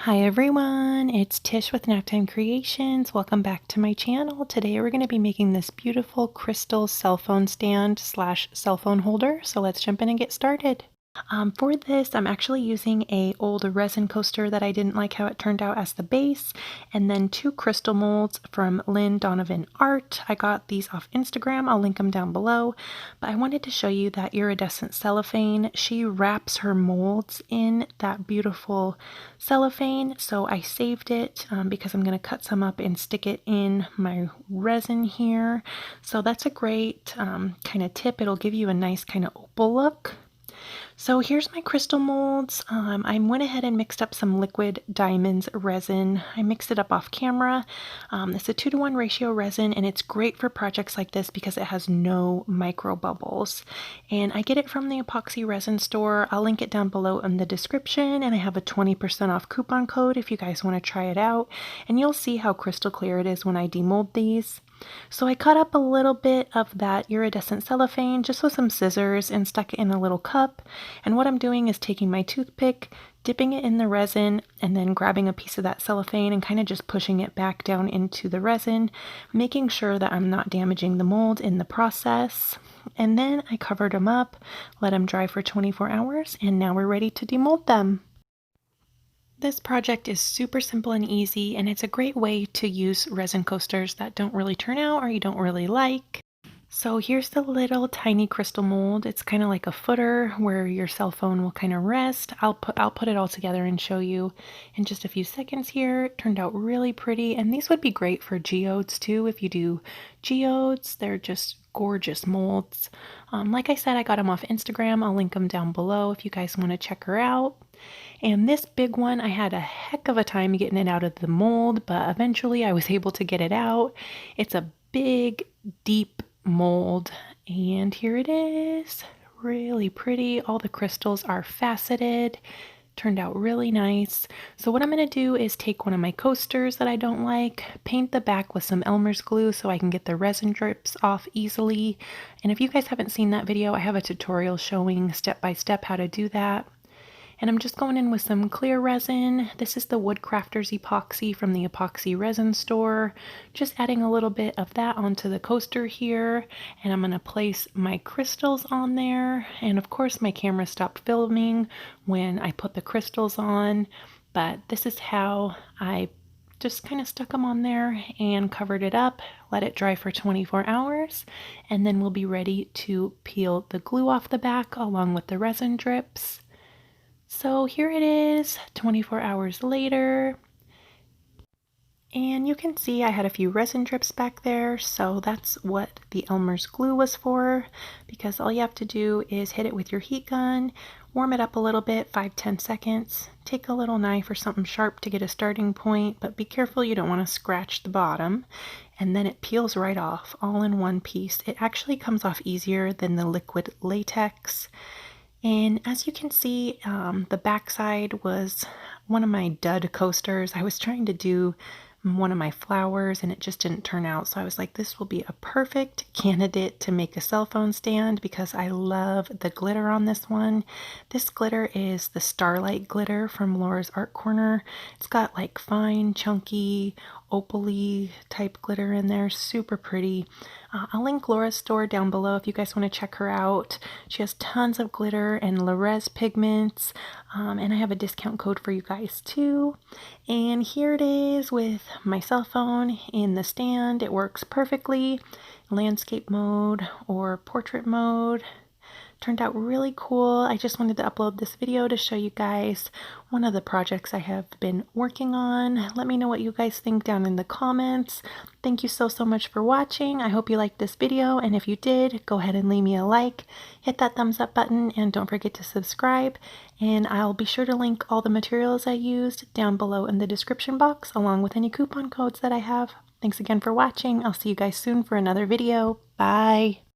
Hi everyone, it's Tish with Naptime Creations. Welcome back to my channel. Today we're going to be making this beautiful crystal cell phone stand slash cell phone holder. So let's jump in and get started. For this, I'm actually using a old resin coaster that I didn't like how it turned out as the base, and then two crystal molds from Lynn Donovan Art. I got these off Instagram. I'll link them down below, but I wanted to show you that iridescent cellophane. She wraps her molds in that beautiful cellophane, so I saved it because I'm going to cut some up and stick it in my resin here. So that's a great kind of tip. It'll give you a nice kind of opal look. So here's my crystal molds. I went ahead and mixed up some liquid diamonds resin. I mixed it up off camera. It's a 2-to-1 ratio resin, and it's great for projects like this because it has no micro bubbles. And I get it from the epoxy resin store. I'll link it down below in the description, and I have a 20% off coupon code if you guys want to try it out. And you'll see how crystal clear it is when I demold these. So I cut up a little bit of that iridescent cellophane just with some scissors and stuck it in a little cup. And what I'm doing is taking my toothpick, dipping it in the resin, and then grabbing a piece of that cellophane and kind of just pushing it back down into the resin, making sure that I'm not damaging the mold in the process. And then I covered them up, let them dry for 24 hours, and now we're ready to demold them. This project is super simple and easy, and it's a great way to use resin coasters that don't really turn out or you don't really like. So here's the little tiny crystal mold. It's kind of like a footer where your cell phone will kind of rest. I'll put it all together and show you in just a few seconds here. It turned out really pretty, and these would be great for geodes too. If you do geodes, they're just gorgeous molds. Like I said, I got them off Instagram. I'll link them down below if you guys want to check her out. And this big one, I had a heck of a time getting it out of the mold, but eventually I was able to get it out. It's a big, deep mold, and here it is. Really pretty. All the crystals are faceted. Turned out really nice. So what I'm going to do is take one of my coasters that I don't like, paint the back with some Elmer's glue so I can get the resin drips off easily. And if you guys haven't seen that video, I have a tutorial showing step by step how to do that. And I'm just going in with some clear resin. This is the Woodcrafters epoxy from the epoxy resin store. Just adding a little bit of that onto the coaster here. And I'm going to place my crystals on there. And of course my camera stopped filming when I put the crystals on. But this is how I just kind of stuck them on there and covered it up. Let it dry for 24 hours. And then we'll be ready to peel the glue off the back along with the resin drips. So here it is, 24 hours later, and you can see I had a few resin drips back there, so that's what the Elmer's glue was for, because all you have to do is hit it with your heat gun, warm it up a little bit, 5-10 seconds, take a little knife or something sharp to get a starting point, but be careful you don't want to scratch the bottom, and then it peels right off, all in one piece. It actually comes off easier than the liquid latex. And as you can see, the backside was one of my dud coasters. I was trying to do one of my flowers and it just didn't turn out. So I was like, this will be a perfect candidate to make a cell phone stand because I love the glitter on this one. This glitter is the Starlight glitter from Laura's Art Corner. It's got like fine, chunky, opal-y type glitter in there. Super pretty. I'll link Laura's store down below if you guys want to check her out. She has tons of glitter and Lorez pigments, and I have a discount code for you guys too. And here it is with my cell phone in the stand. It works perfectly. Landscape mode or portrait mode. Turned out really cool. I just wanted to upload this video to show you guys one of the projects I have been working on. Let me know what you guys think down in the comments. Thank you so much for watching. I hope you liked this video, and if you did, go ahead and leave me a like, hit that thumbs up button, and don't forget to subscribe. And I'll be sure to link all the materials I used down below in the description box, along with any coupon codes that I have. Thanks again for watching. I'll see you guys soon for another video. Bye!